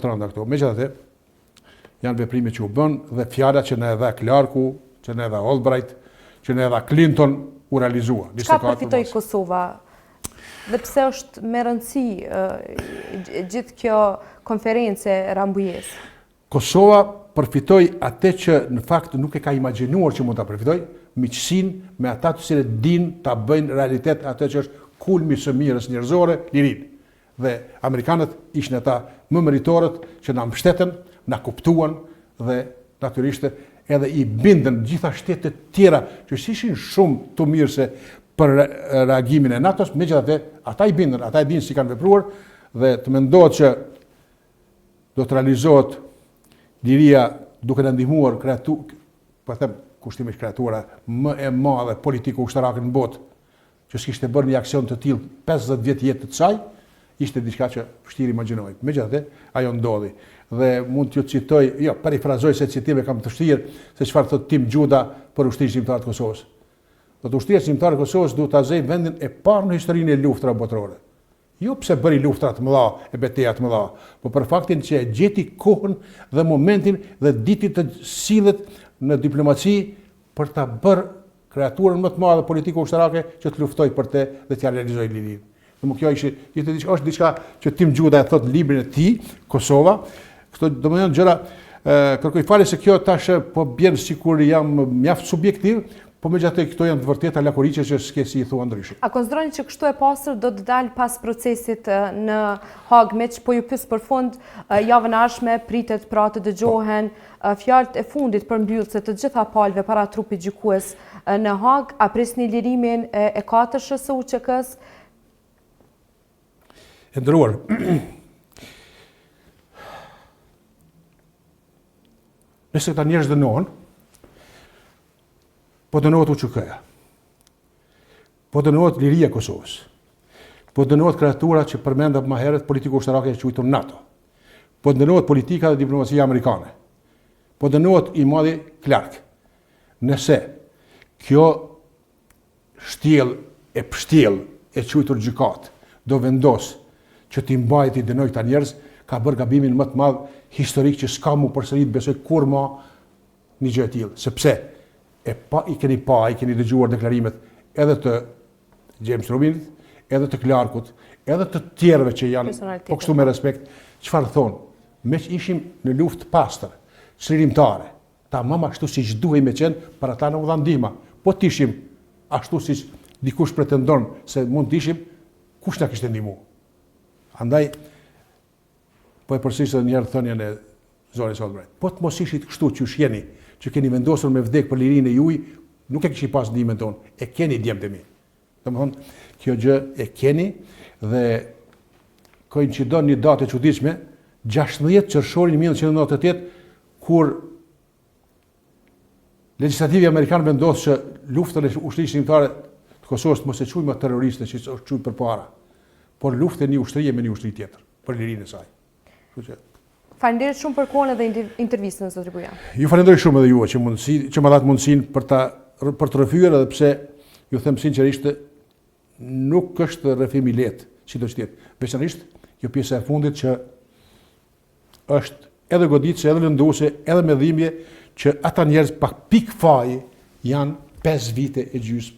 Tranda këto. Megjithatë, janë veprime që u bën dhe fjala që na e dha Clarku, që na e dha Albright, që na e dha Clinton u realizua. Çka përfitoi Kosova? Dhe pse është me rëndësi gjithë kjo konferencë rambujes? Kosova përfitoi atë që në fakt nuk e ka imagjinuar që mund ta përfitoj, miqësinë me ata të cilët dinë ta bëjnë realitet atë që është kulmi së mirës njerëzore, lirinë. Dhe amerikanët ishin ata më meritorët që na mbështetën, na kuptuan dhe natyrisht edhe i bindën gjitha shtetet tjera që ishin shumë të mirëse për reagimin e NATO-s, megjithatë ata i bindën, ata e dinë si kanë vepruar dhe të mendohet që do të realizohet liria duke na ndihmuar kushtimisht kreatura më e madhe politiko-ushtarake në botë, që s'kishte bërë një aksion të tillë 50 vjet jetë të saj, ishte diçka që vështirë imagjinoj. Megjithatë, ajo ndodhi. Dhe mund t'ju citoj, parafrazoj se citime kam të vështirë, se çfarë thot Tim Gjuda për ushtrisë shqiptare të Kosovës. Do të ushtria shqiptare e Kosovës duhet ta zëjë vendin e parë në historinë e luftrave botërore. Jo pse bëri luftra të mëdha e betejë të mëdha, por për faktin që e gjeti kohën dhe momentin dhe ditën të sillet në diplomaci për ta bërë kreaturën më të madhe politiko-ushtarake që të luftojë për të dhe t'ia realizojë lirinë. Kjo është diçka që Tim Gjuda e thot në librin e tij, Kosova. Këto domethënë gjëra kërkoj falje se kjo tash po bjen sikur jam mjaft subjektiv, po megjithatë këto janë të vërteta lakuriqe që s'ke si i thua ndryshe. A konsideroni që kështu e pastër do të dalë pas procesit në Hag, meq po ju pyes për fund, javën e ardhshme pritet pra të dëgjohen fjalët e fundit për mbyllje të gjitha palëve para trupit gjykues në Hag, a prisni lirimin e 4-shës së UÇK-s? E ndëruar, nëse këta njerëz dënohen, po dënohet UÇK-ja, po dënohet liria e Kosovës, po dënohet kreatura që përmenda më herët politiko-ushtarake e quajtur NATO, po dënohet politika dhe diplomacia amerikane, po dënohet i madhi Clark. Nëse kjo pështjell e quajtur gjykat do vendos që t'i mbajt i dënoj këta njerëz, ka bërë gabimin më të madh historik që s'ka mu përsërit besoj kur më një gjë e tillë, sepse i keni dëgjuar deklarimet edhe të James Robinit, edhe të Clarkut, edhe të tjerëve që janë po kështu me respekt, çfarë thonë? Me që ishim në luftë pastër, çlirimtare, tamam ashtu siç duhej me qenë, para ta në u dha ndihma. Po t'ishim ashtu siç dikush pretendon se mund t'ishim, kush na kishte ndihmuar? Andaj, po e përsëris edhe një herë thënien e Zoris Albright. Po të mos ishit kështu që jeni, që keni vendosur me vdek për lirinë e juaj, nuk e kishit pas ndihmën tonë, e keni djemtë e mi. Domethënë, kjo gjë e keni dhe koincidon një datë e çuditshme, 16 qershori 1998, kur legislativi amerikan vendos që luftën e ushtrisë shqiptare të Kosovës mos e quajmë terroriste, që është quajtur përpara, por luftën një ushtrie me një ushtri tjetër, për lirinë e saj. Faleminderit shumë për kohën edhe intervistën, zotëri Bujan. Ju falenderoj shumë edhe juve që më dhatë mundësinë për të rrëfyer, edhe pse ju them sinqerisht nuk është rrëfim i lehtë, sidoqë tjetë. Veçanërisht kjo pjesa e fundit që është edhe goditëse, edhe lënduese, edhe me dhimbje që ata njerëz pak pikë faji janë 5 vite e gjysmë